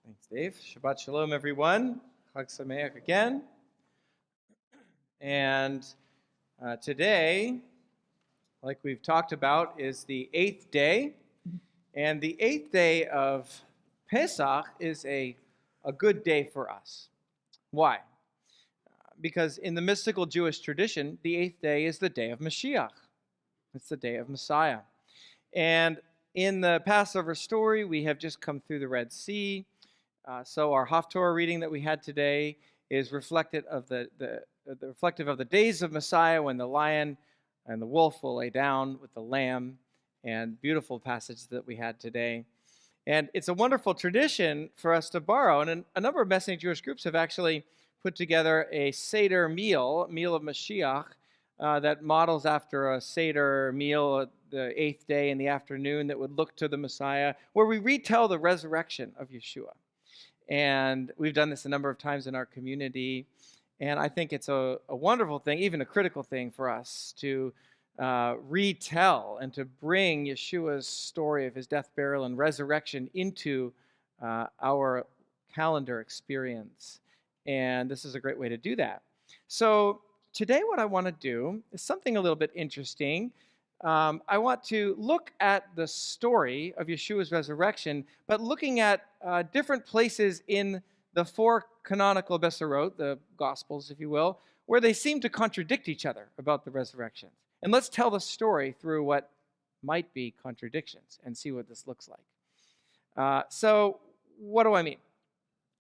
Thanks, Dave. Shabbat Shalom, everyone. Chag Sameach again. And today, like we've talked about, is the 8th day. And the 8th day of Pesach is a good day for us. Why? Because in the mystical Jewish tradition, the 8th day is the day of Mashiach. It's the day of Messiah. And in the Passover story, we have just come through the Red Sea. So our Haftorah reading that we had today is reflective of the days of Messiah when the lion and the wolf will lay down with the lamb, and beautiful passage that we had today. And it's a wonderful tradition for us to borrow. And a number of Messianic Jewish groups have actually put together a Seder meal of Mashiach, that models after a Seder meal the 8th day in the afternoon that would look to the Messiah, where we retell the resurrection of Yeshua. And we've done this a number of times in our community. And I think it's a wonderful thing, even a critical thing for us to retell and to bring Yeshua's story of his death, burial, and resurrection into our calendar experience. And this is a great way to do that. So today what I want to do is something a little bit interesting. I want to look at the story of Yeshua's resurrection, but looking at different places in the 4 canonical Besorot, the Gospels, if you will, where they seem to contradict each other about the resurrection. And let's tell the story through what might be contradictions and see what this looks like. So what do I mean?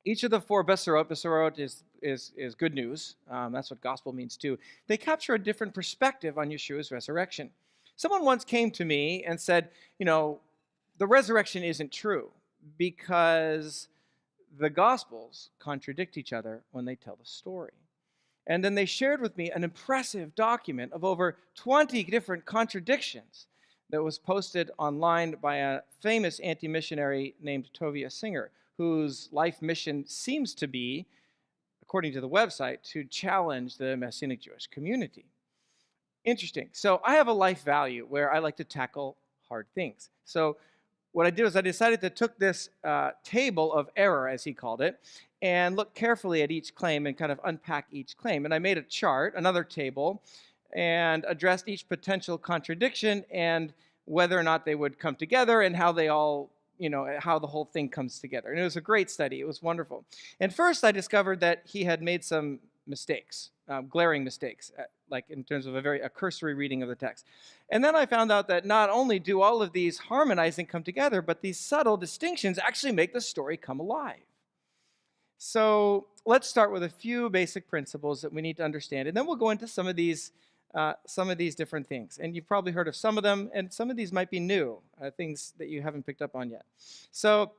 Each of the 4 Besorot is good news. That's what gospel means too. They capture a different perspective on Yeshua's resurrection. Someone once came to me and said, the resurrection isn't true because the Gospels contradict each other when they tell the story. And then they shared with me an impressive document of over 20 different contradictions that was posted online by a famous anti-missionary named Tovia Singer, whose life mission seems to be, according to the website, to challenge the Messianic Jewish community. Interesting. So I have a life value where I like to tackle hard things. So what I did was I decided to took this table of error, as he called it, and look carefully at each claim and kind of unpack each claim. And I made a chart, another table, and addressed each potential contradiction and whether or not they would come together and how they all, how the whole thing comes together. And it was a great study. It was wonderful. And first I discovered that he had made some mistakes, glaring mistakes, like in terms of a cursory reading of the text. And then I found out that not only do all of these harmonizing come together, but these subtle distinctions actually make the story come alive. So let's start with a few basic principles that we need to understand, and then we'll go into some of these different things. And you've probably heard of some of them, and some of these might be new, things that you haven't picked up on yet. So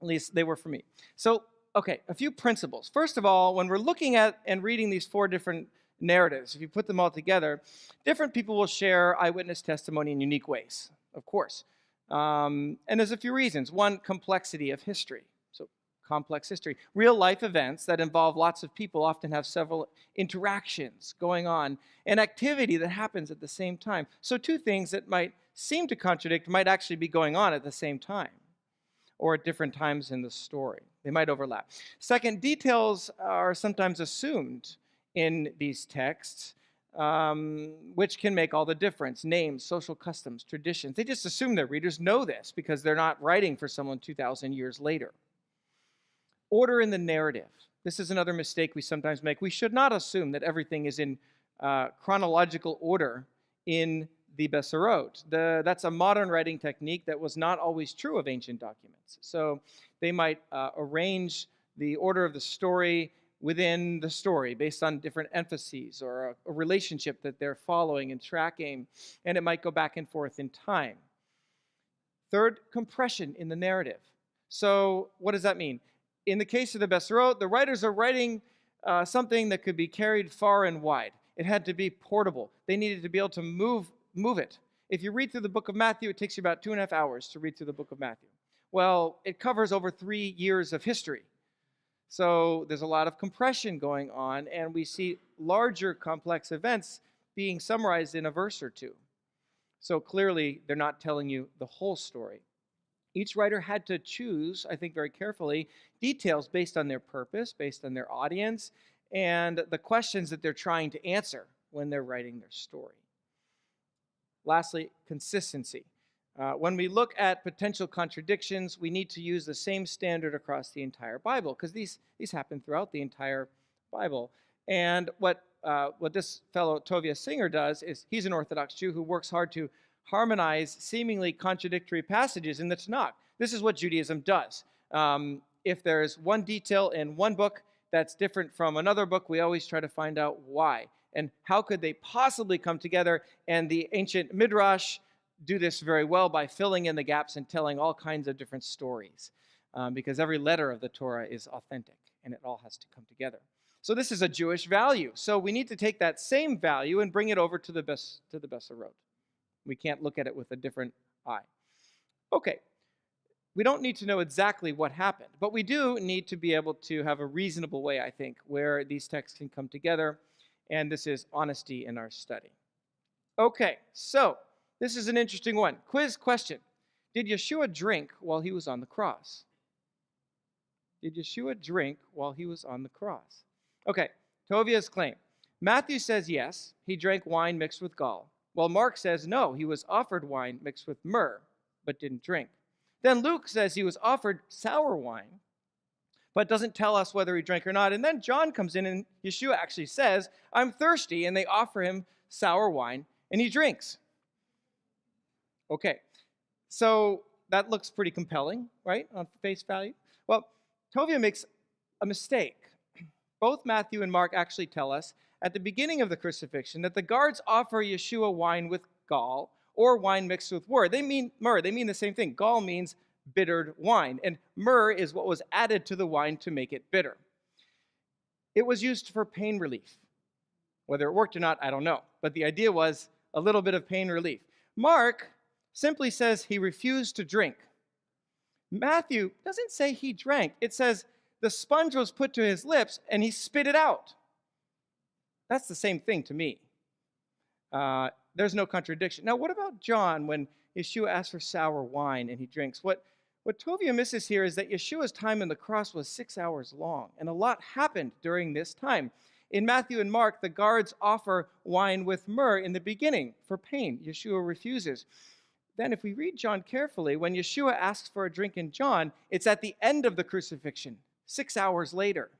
at least they were for me. So, okay, a few principles. First of all, when we're looking at and reading these 4 different narratives, if you put them all together, different people will share eyewitness testimony in unique ways, of course. And there's a few reasons. One, complexity of history. So complex history. Real life events that involve lots of people often have several interactions going on and activity that happens at the same time. So 2 things that might seem to contradict might actually be going on at the same time or at different times in the story. They might overlap. Second, details are sometimes assumed in these texts, which can make all the difference. Names, social customs, traditions. They just assume their readers know this because they're not writing for someone 2,000 years later. Order in the narrative. This is another mistake we sometimes make. We should not assume that everything is in chronological order in the Besorot. That's a modern writing technique that was not always true of ancient documents. So they might arrange the order of the story within the story based on different emphases or a relationship that they're following and tracking, and it might go back and forth in time. Third, compression in the narrative. So what does that mean? In the case of the Besorot, the writers are writing something that could be carried far and wide. It had to be portable. They needed to be able to move it. If you read through the book of Matthew, it takes you about 2.5 hours to read through the book of Matthew. Well, it covers over 3 years of history. So there's a lot of compression going on, and we see larger complex events being summarized in a verse or 2. So clearly, they're not telling you the whole story. Each writer had to choose, I think very carefully, details based on their purpose, based on their audience, and the questions that they're trying to answer when they're writing their story. Lastly, consistency. When we look at potential contradictions, we need to use the same standard across the entire Bible, because these happen throughout the entire Bible. And what this fellow Tovia Singer does is he's an Orthodox Jew who works hard to harmonize seemingly contradictory passages in the Tanakh. This is what Judaism does. If there's one detail in one book that's different from another book, we always try to find out why. And how could they possibly come together? And the ancient Midrash do this very well by filling in the gaps and telling all kinds of different stories. Because every letter of the Torah is authentic, and it all has to come together. So this is a Jewish value. So we need to take that same value and bring it over to the Besorah. We can't look at it with a different eye. Okay, we don't need to know exactly what happened, but we do need to be able to have a reasonable way, I think, where these texts can come together, and this is honesty in our study. Okay, so this is an interesting one. Quiz question. Did Yeshua drink while he was on the cross? Did Yeshua drink while he was on the cross? Okay, Tovia's claim. Matthew says yes, he drank wine mixed with gall. Well, Mark says no, he was offered wine mixed with myrrh, but didn't drink. Then Luke says he was offered sour wine, but doesn't tell us whether he drank or not. And then John comes in and Yeshua actually says, I'm thirsty, and they offer him sour wine, and he drinks. Okay, so that looks pretty compelling, right, on face value? Well, Tovia makes a mistake. Both Matthew and Mark actually tell us at the beginning of the crucifixion that the guards offer Yeshua wine with gall or wine mixed with myrrh. They mean myrrh. They mean the same thing. Gall means bittered wine, and myrrh is what was added to the wine to make it bitter. It was used for pain relief. Whether it worked or not, I don't know, but the idea was a little bit of pain relief. Mark simply says he refused to drink. Matthew doesn't say he drank. It says the sponge was put to his lips and he spit it out. That's the same thing to me. There's no contradiction. Now, what about John when Yeshua asks for sour wine and he drinks? What Tovia misses here is that Yeshua's time on the cross was 6 hours long, and a lot happened during this time. In Matthew and Mark, the guards offer wine with myrrh in the beginning for pain. Yeshua refuses. Then if we read John carefully, when Yeshua asks for a drink in John, it's at the end of the crucifixion, 6 hours later.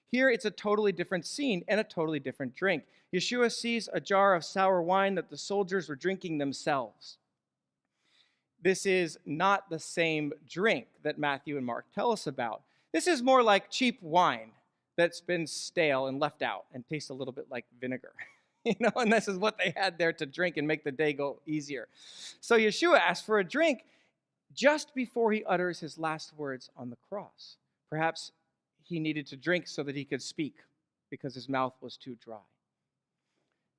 Here, it's a totally different scene and a totally different drink. Yeshua sees a jar of sour wine that the soldiers were drinking themselves. This is not the same drink that Matthew and Mark tell us about. This is more like cheap wine that's been stale and left out and tastes a little bit like vinegar. And this is what they had there to drink and make the day go easier. So Yeshua asks for a drink just before he utters his last words on the cross. Perhaps he needed to drink so that he could speak because his mouth was too dry.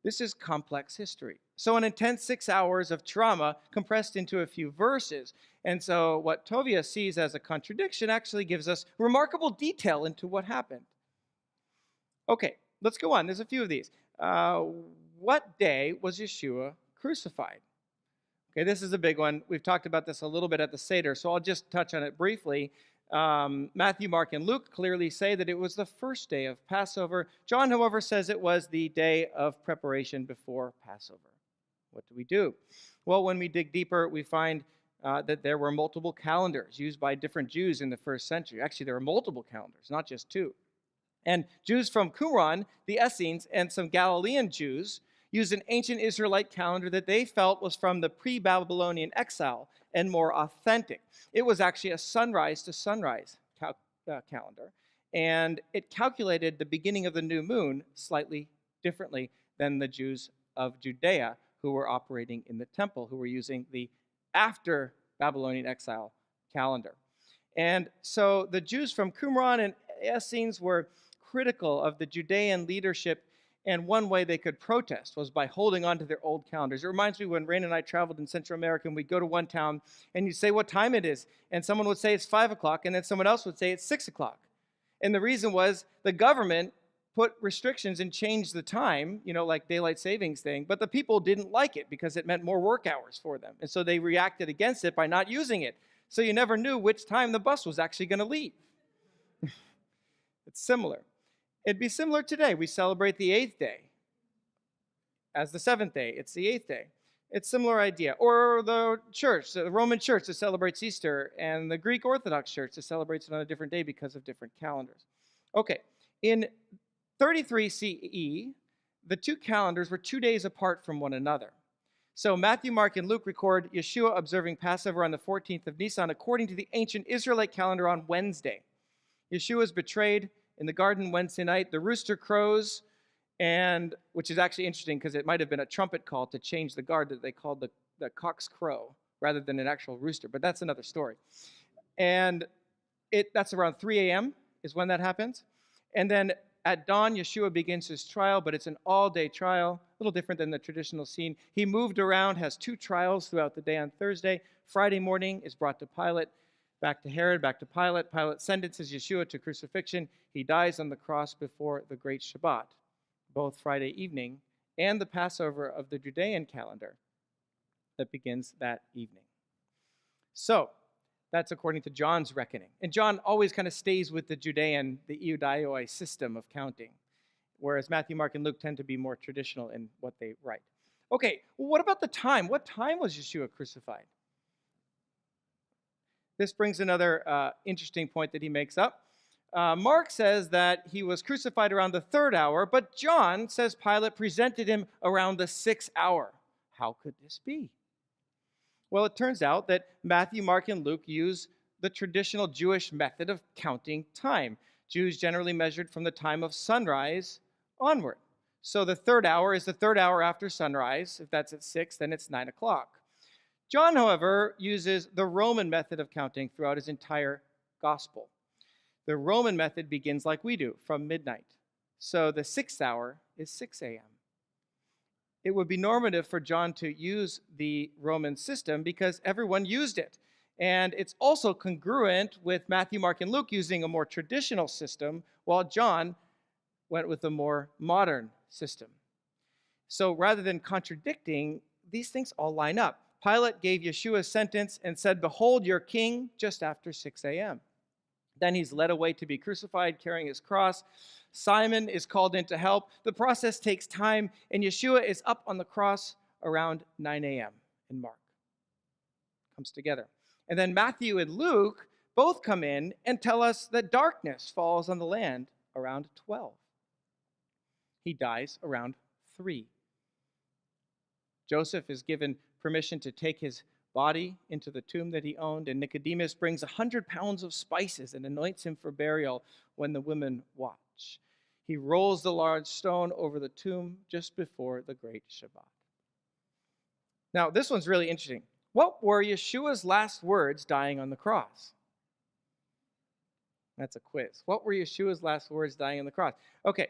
This is complex history. So an intense 6 hours of trauma compressed into a few verses. And so what Tovia sees as a contradiction actually gives us remarkable detail into what happened. Okay, let's go on. There's a few of these. What day was Yeshua crucified? Okay, this is a big one. We've talked about this a little bit at the Seder, so I'll just touch on it briefly. Matthew, Mark, and Luke clearly say that it was the first day of Passover. John, however, says it was the day of preparation before Passover. What do? Well, when we dig deeper, we find that there were multiple calendars used by different Jews in the first century. Actually, there were multiple calendars, not just two. And Jews from Qumran, the Essenes, and some Galilean Jews used an ancient Israelite calendar that they felt was from the pre-Babylonian exile and more authentic. It was actually a sunrise to sunrise calendar, and it calculated the beginning of the new moon slightly differently than the Jews of Judea who were operating in the temple, who were using the after Babylonian exile calendar. And so the Jews from Qumran and Essenes were critical of the Judean leadership, and one way they could protest was by holding on to their old calendars. It reminds me when Rain and I traveled in Central America, and we'd go to one town, and you'd say what time it is, and someone would say it's 5 o'clock, and then someone else would say it's 6 o'clock. And the reason was the government put restrictions and changed the time, like daylight savings thing, but the people didn't like it because it meant more work hours for them. And so they reacted against it by not using it. so you never knew which time the bus was actually going to leave. It's similar. It'd be similar today. We celebrate the 8th day as the 7th day. It's the 8th day. It's a similar idea. Or the church, the Roman church that celebrates Easter, and the Greek Orthodox church that celebrates it on a different day because of different calendars. Okay, in 33 CE, the two calendars were 2 days apart from one another. So Matthew, Mark, and Luke record Yeshua observing Passover on the 14th of Nisan according to the ancient Israelite calendar on Wednesday. Yeshua is betrayed in the garden Wednesday night. The rooster crows, and which is actually interesting because it might have been a trumpet call to change the guard that they called the cock's crow rather than an actual rooster, but that's another story. And that's around 3 a.m. is when that happens. And then at dawn, Yeshua begins his trial, but it's an all-day trial, a little different than the traditional scene. He moved around, has 2 trials throughout the day on Thursday. Friday morning is brought to Pilate, back to Herod, back to Pilate. Pilate sentences Yeshua to crucifixion. He dies on the cross before the Great Shabbat, both Friday evening and the Passover of the Judean calendar that begins that evening. So, that's according to John's reckoning. And John always kind of stays with the Judean, the Iudaioi system of counting, whereas Matthew, Mark, and Luke tend to be more traditional in what they write. Okay, well, what about the time? What time was Yeshua crucified? This brings another interesting point that he makes up. Mark says that he was crucified around the 3rd hour, but John says Pilate presented him around the 6th hour. How could this be? Well, it turns out that Matthew, Mark, and Luke use the traditional Jewish method of counting time. Jews generally measured from the time of sunrise onward. So the 3rd hour is the 3rd hour after sunrise. If that's at 6, then it's 9 o'clock. John, however, uses the Roman method of counting throughout his entire gospel. The Roman method begins like we do, from midnight. So the 6th hour is 6 a.m. It would be normative for John to use the Roman system because everyone used it. And it's also congruent with Matthew, Mark, and Luke using a more traditional system, while John went with a more modern system. So rather than contradicting, these things all line up. Pilate gave Yeshua a sentence and said, "Behold your king," just after 6 a.m. Then he's led away to be crucified, carrying his cross. Simon is called in to help. The process takes time, and Yeshua is up on the cross around 9 a.m. in Mark. Comes together. And then Matthew and Luke both come in and tell us that darkness falls on the land around 12. He dies around 3. Joseph is given permission to take his body into the tomb that he owned, and Nicodemus brings 100 pounds of spices and anoints him for burial when the women watch. He rolls the large stone over the tomb just before the Great Shabbat. Now, this one's really interesting. What were Yeshua's last words dying on the cross? That's a quiz. What were Yeshua's last words dying on the cross? Okay,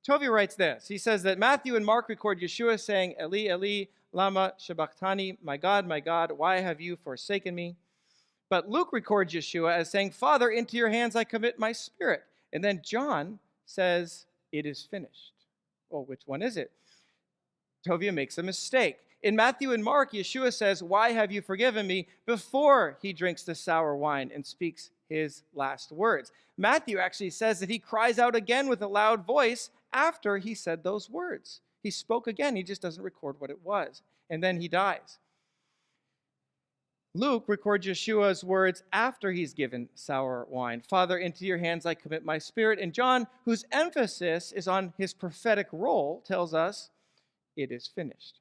Tovia writes this. He says that Matthew and Mark record Yeshua saying, "Eli, Eli, lama sabachthani, my God, why have you forsaken me?" But Luke records Yeshua as saying, "Father, into your hands I commit my spirit." And then John says, "It is finished." Well, which one is it? Tovia makes a mistake. In Matthew and Mark, Yeshua says, "Why have you forgiven me?" before he drinks the sour wine and speaks his last words. Matthew actually says that he cries out again with a loud voice after he said those words. He spoke again, he just doesn't record what it was. And then he dies. Luke records Yeshua's words after he's given sour wine. "Father, into your hands I commit my spirit." And John, whose emphasis is on his prophetic role, tells us, "It is finished."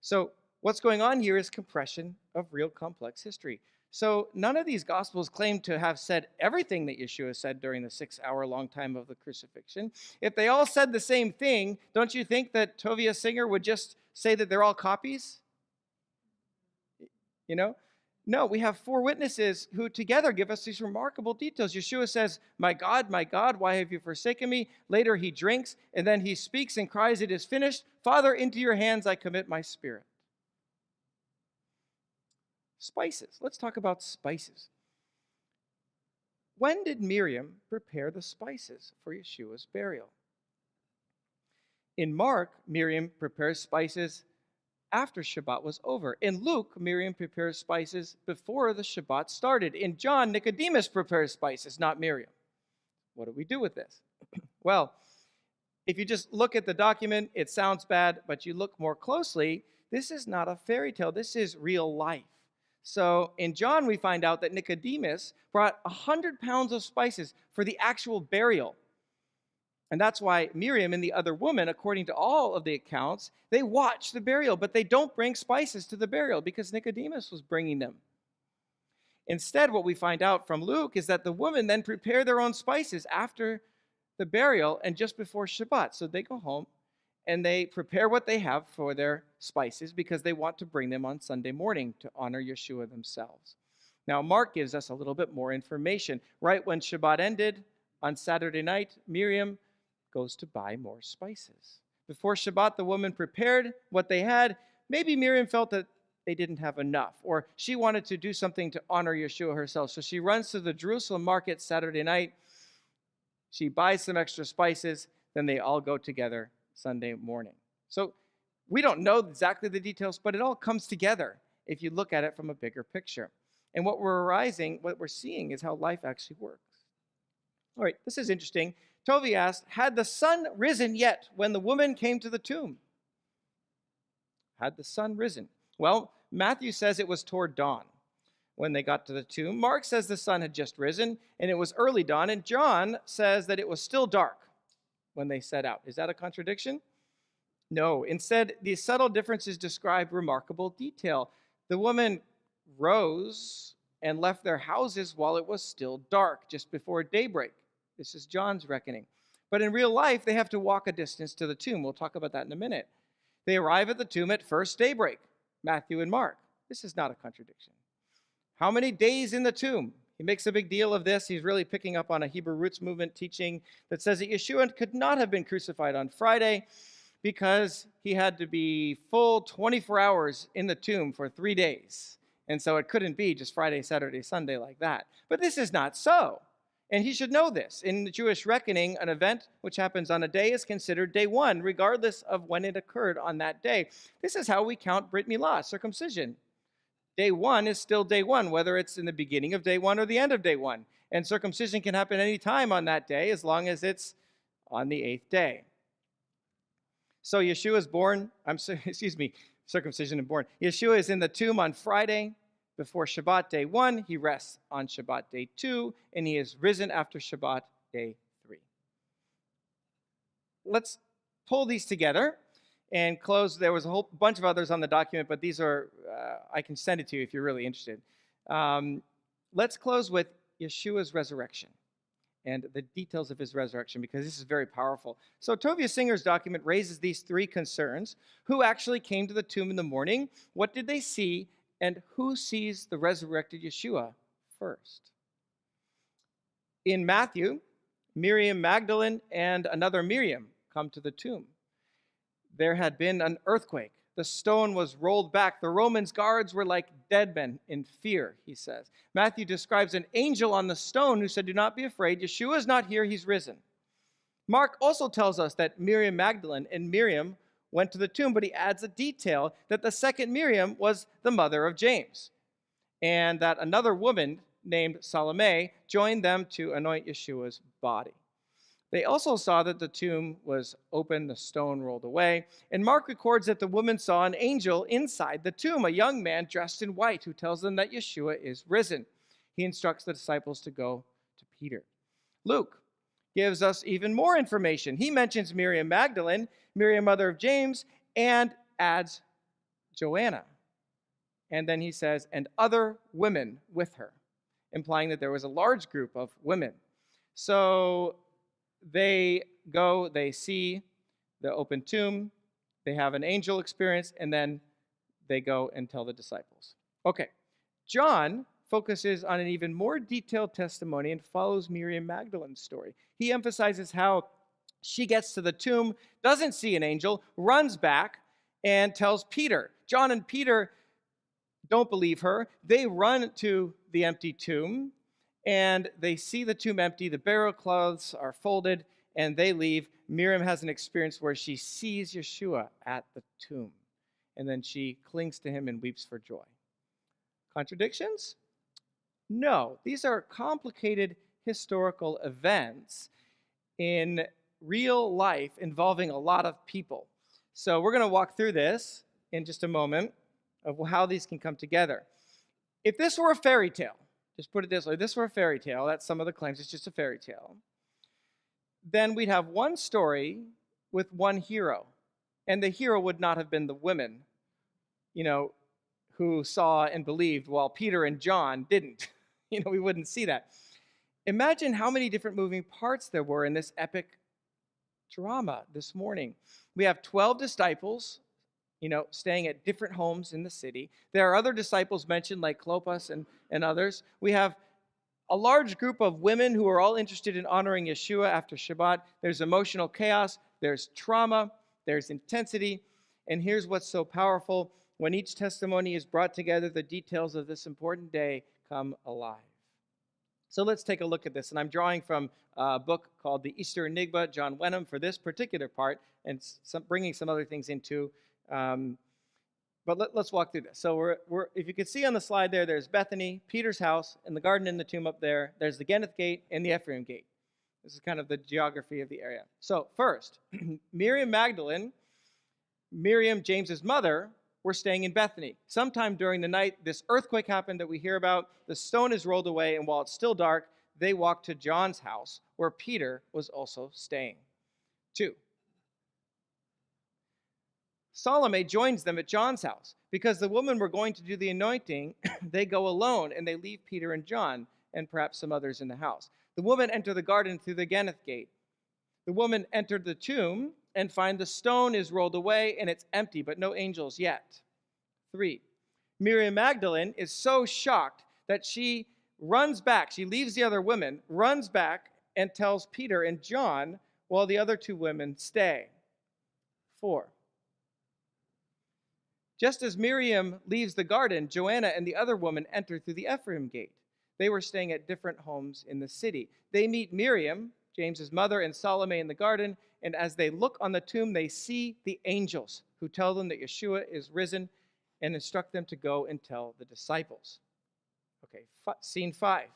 So what's going on here is compression of real complex history. So none of these Gospels claim to have said everything that Yeshua said during the 6-hour-long time of the crucifixion. If they all said the same thing, don't you think that Tovia Singer would just say that they're all copies? You know? No, we have 4 witnesses who together give us these remarkable details. Yeshua says, my God, why have you forsaken me?" Later he drinks, and then he speaks and cries, "It is finished. Father, into your hands I commit my spirit." Spices. Let's talk about spices. When did Miriam prepare the spices for Yeshua's burial? In Mark, Miriam prepares spices after Shabbat was over. In Luke, Miriam prepares spices before the Shabbat started. In John, Nicodemus prepares spices, not Miriam. What do we do with this? Well, if you just look at the document, it sounds bad, but you look more closely, this is not a fairy tale. This is real life. So in John, we find out that Nicodemus brought 100 pounds of spices for the actual burial. And that's why Miriam and the other woman, according to all of the accounts, they watch the burial, but they don't bring spices to the burial because Nicodemus was bringing them. Instead, what we find out from Luke is that the women then prepare their own spices after the burial and just before Shabbat. So they go home and they prepare what they have for their spices because they want to bring them on Sunday morning to honor Yeshua themselves. Now, Mark gives us a little bit more information. Right when Shabbat ended on Saturday night, Miriam goes to buy more spices. Before Shabbat, the woman prepared what they had. Maybe Miriam felt that they didn't have enough, or she wanted to do something to honor Yeshua herself. So she runs to the Jerusalem market Saturday night. She buys some extra spices. Then they all go together Sunday morning. So we don't know exactly the details, but it all comes together if you look at it from a bigger picture. And what we're seeing is how life actually works. All right, this is interesting. Tovi asked, had the sun risen yet when the woman came to the tomb? Had the sun risen? Well, Matthew says it was toward dawn when they got to the tomb. Mark says the sun had just risen and it was early dawn. And John says that it was still dark when they set out. Is that a contradiction? No. Instead, these subtle differences describe remarkable detail. The woman rose and left their houses while it was still dark, just before daybreak. This is John's reckoning. But in real life, they have to walk a distance to the tomb. We'll talk about that in a minute. They arrive at the tomb at first daybreak, Matthew and Mark. This is not a contradiction. How many days in the tomb? He makes a big deal of this. He's really picking up on a Hebrew roots movement teaching that says that Yeshua could not have been crucified on Friday because he had to be full 24 hours in the tomb for 3 days. And so it couldn't be just Friday, Saturday, Sunday like that. But this is not so. And he should know this. In the Jewish reckoning, an event which happens on a day is considered day one, regardless of when it occurred on that day. This is how we count Brit Milah, circumcision. Day one is still day one, whether it's in the beginning of day one or the end of day one. And circumcision can happen any time on that day, as long as it's on the 8th day. So Yeshua is born, circumcision and born. Yeshua is in the tomb on Friday before Shabbat day 1. He rests on Shabbat day 2, and he is risen after Shabbat day 3. Let's pull these together and close. There was a whole bunch of others on the document, but these are, I can send it to you if you're really interested. Let's close with Yeshua's resurrection and the details of his resurrection, because this is very powerful. So Tovia Singer's document raises these 3 concerns. Who actually came to the tomb in the morning? What did they see? And who sees the resurrected Yeshua first? In Matthew, Miriam Magdalene and another Miriam come to the tomb. There had been an earthquake. The stone was rolled back. The Romans' guards were like dead men in fear, he says. Matthew describes an angel on the stone who said, "Do not be afraid. Yeshua is not here. He's risen." Mark also tells us that Miriam Magdalene and Miriam went to the tomb, but he adds a detail that the second Miriam was the mother of James, and that another woman named Salome joined them to anoint Yeshua's body. They also saw that the tomb was open, the stone rolled away, and Mark records that the woman saw an angel inside the tomb, a young man dressed in white who tells them that Yeshua is risen. He instructs the disciples to go to Peter. Luke gives us even more information. He mentions Miriam Magdalene, Miriam, mother of James, and adds Joanna. And then he says, and other women with her, implying that there was a large group of women. So they go, they see the open tomb, they have an angel experience, and then they go and tell the disciples. Okay, John focuses on an even more detailed testimony and follows Miriam Magdalene's story. He emphasizes how she gets to the tomb, doesn't see an angel, runs back, and tells Peter. John and Peter don't believe her. They run to the empty tomb, and they see the tomb empty. The burial clothes are folded, and they leave. Miriam has an experience where she sees Yeshua at the tomb. and then she clings to him and weeps for joy. Contradictions? No. These are complicated historical events in real life involving a lot of people. So we're going to walk through this in just a moment of how these can come together. If this were a fairy tale, just put it this way, if this were a fairy tale, that's some of the claims, it's just a fairy tale, then we'd have one story with one hero. And the hero would not have been the women, who saw and believed while Peter and John didn't. We wouldn't see that. Imagine how many different moving parts there were in this epic drama this morning. We have 12 disciples, staying at different homes in the city. There are other disciples mentioned like Clopas and others. We have a large group of women who are all interested in honoring Yeshua after Shabbat. There's emotional chaos. There's trauma. There's intensity. And here's what's so powerful. When each testimony is brought together, the details of this important day come alive. So let's take a look at this. And I'm drawing from a book called The Easter Enigma, John Wenham, for this particular part, and bringing some other things into. But let's walk through this. So if you can see on the slide there's Bethany, Peter's house, and the garden and the tomb up there. There's the Geneth gate and the Ephraim gate. This is kind of the geography of the area. So first, Miriam Magdalene, Miriam, James's mother, were staying in Bethany. Sometime during the night, this earthquake happened that we hear about. The stone is rolled away, and while it's still dark, they walk to John's house, where Peter was also staying. 2. Salome joins them at John's house. Because the women were going to do the anointing, they go alone, and they leave Peter and John, and perhaps some others in the house. The women enter the garden through the Geneth gate. The woman entered the tomb and find the stone is rolled away and it's empty, but no angels yet. 3. Miriam Magdalene is so shocked that she runs back. She leaves the other women, runs back, and tells Peter and John while the other 2 women stay. 4. Just as Miriam leaves the garden, Joanna and the other woman enter through the Ephraim gate. They were staying at different homes in the city. They meet Miriam, James's mother, and Salome in the garden, and as they look on the tomb, they see the angels who tell them that Yeshua is risen and instruct them to go and tell the disciples. Okay, scene 5.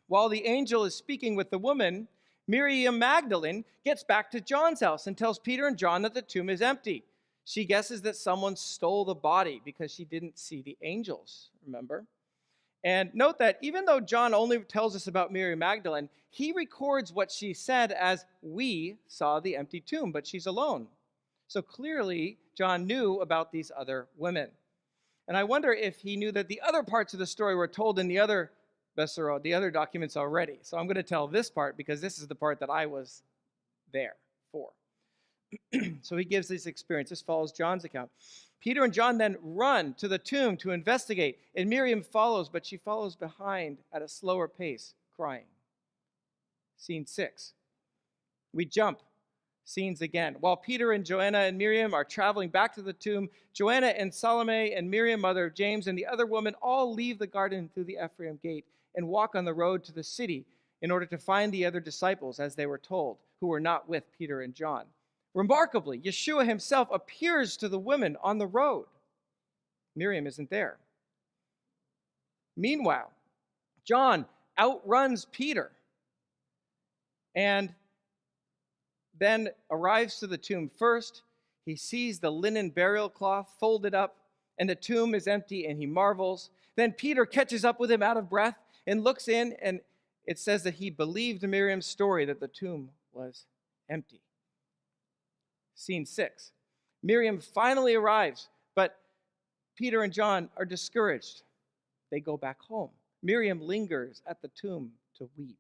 While the angel is speaking with the woman, Miriam Magdalene gets back to John's house and tells Peter and John that the tomb is empty. She guesses that someone stole the body because she didn't see the angels, remember? And note that even though John only tells us about Miriam Magdalene, he records what she said as, "We saw the empty tomb, but she's alone." So clearly, John knew about these other women. And I wonder if he knew that the other parts of the story were told in the other Besorah, the other documents already. So I'm going to tell this part because this is the part that I was there for. So he gives this experience. This follows John's account. Peter and John then run to the tomb to investigate, and Miriam follows, but she follows behind at a slower pace, crying. Scene 6. We jump scenes again. While Peter and Joanna and Miriam are traveling back to the tomb, Joanna and Salome and Miriam, mother of James, and the other woman all leave the garden through the Ephraim gate and walk on the road to the city in order to find the other disciples, as they were told, who were not with Peter and John. Remarkably, Yeshua himself appears to the women on the road. Miriam isn't there. Meanwhile, John outruns Peter and then arrives to the tomb first. He sees the linen burial cloth folded up, and the tomb is empty, and he marvels. Then Peter catches up with him out of breath and looks in, and it says that he believed Miriam's story that the tomb was empty. Scene 6. Miriam finally arrives, but Peter and John are discouraged. They go back home. Miriam lingers at the tomb to weep.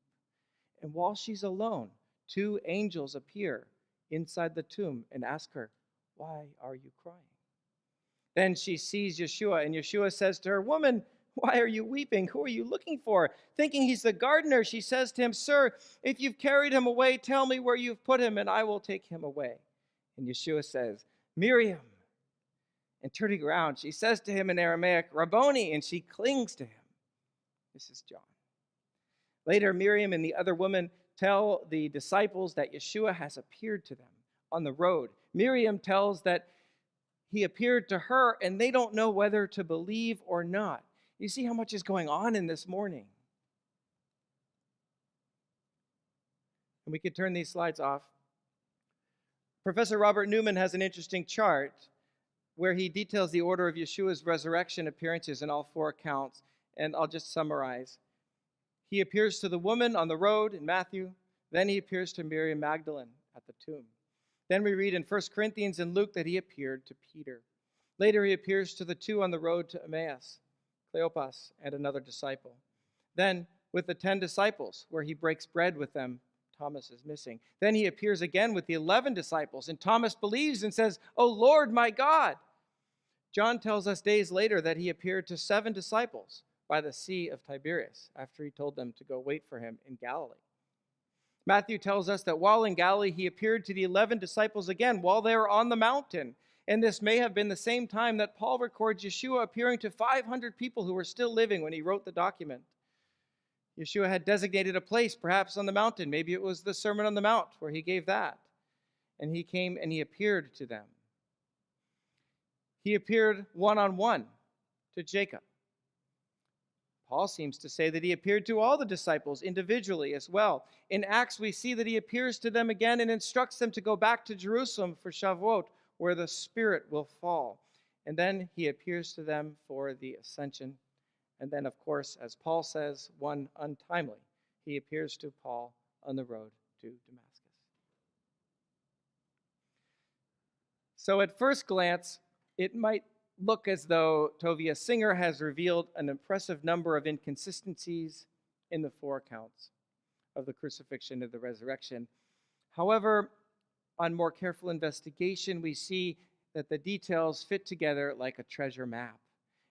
And while she's alone, 2 angels appear inside the tomb and ask her, "Why are you crying?" Then she sees Yeshua, and Yeshua says to her, "Woman, why are you weeping? Who are you looking for?" Thinking he's the gardener, she says to him, "Sir, if you've carried him away, tell me where you've put him, and I will take him away." And Yeshua says, "Miriam." And turning around, she says to him in Aramaic, "Rabboni," and she clings to him. This is John. Later, Miriam and the other woman tell the disciples that Yeshua has appeared to them on the road. Miriam tells that he appeared to her, and they don't know whether to believe or not. You see how much is going on in this morning. And we could turn these slides off. Professor Robert Newman has an interesting chart where he details the order of Yeshua's resurrection appearances in all four accounts, and I'll just summarize. He appears to the woman on the road in Matthew. Then he appears to Mary Magdalene at the tomb. Then we read in 1 Corinthians and Luke that he appeared to Peter. Later he appears to the two on the road to Emmaus, Cleopas and another disciple. Then with the 10 disciples, where he breaks bread with them, Thomas is missing. Then he appears again with the 11 disciples, and Thomas believes and says, "Oh Lord, my God." John tells us days later that he appeared to 7 disciples by the Sea of Tiberias after he told them to go wait for him in Galilee. Matthew tells us that while in Galilee, he appeared to the 11 disciples again while they were on the mountain. And this may have been the same time that Paul records Yeshua appearing to 500 people who were still living when he wrote the document. Yeshua had designated a place, perhaps on the mountain. Maybe it was the Sermon on the Mount where he gave that. And he came and he appeared to them. He appeared one-on-one to Jacob. Paul seems to say that he appeared to all the disciples individually as well. In Acts, we see that he appears to them again and instructs them to go back to Jerusalem for Shavuot, where the Spirit will fall. And then he appears to them for the ascension. And then, of course, as Paul says, one untimely, he appears to Paul on the road to Damascus. So at first glance, it might look as though Tovia Singer has revealed an impressive number of inconsistencies in the 4 accounts of the crucifixion and the resurrection. However, on more careful investigation, we see that the details fit together like a treasure map,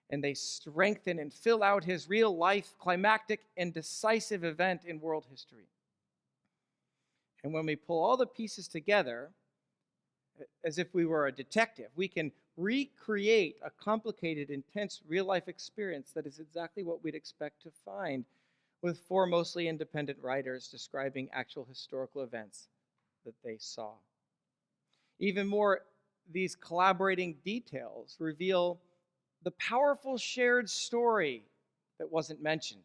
and they strengthen and fill out his real-life, climactic, and decisive event in world history. And when we pull all the pieces together, as if we were a detective, we can recreate a complicated, intense real-life experience that is exactly what we'd expect to find with 4 mostly independent writers describing actual historical events that they saw. Even more, these collaborating details reveal the powerful shared story that wasn't mentioned.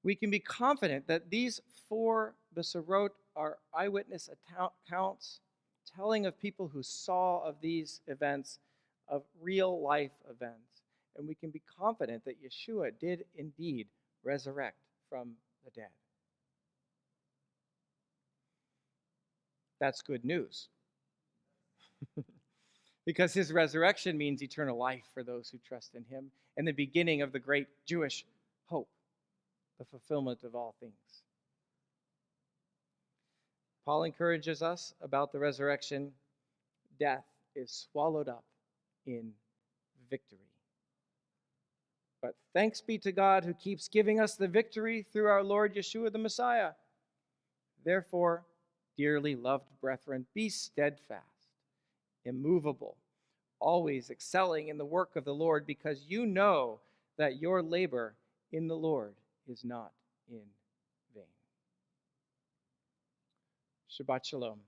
We can be confident that these 4 Besorot are eyewitness accounts telling of people who saw of these events, of real-life events. And we can be confident that Yeshua did indeed resurrect from the dead. That's good news. Because his resurrection means eternal life for those who trust in him, and the beginning of the great Jewish hope, the fulfillment of all things. Paul encourages us about the resurrection. Death is swallowed up in victory. But thanks be to God who keeps giving us the victory through our Lord Yeshua the Messiah. Therefore, dearly loved brethren, be steadfast, immovable, always excelling in the work of the Lord, because you know that your labor in the Lord is not in vain. Shabbat Shalom.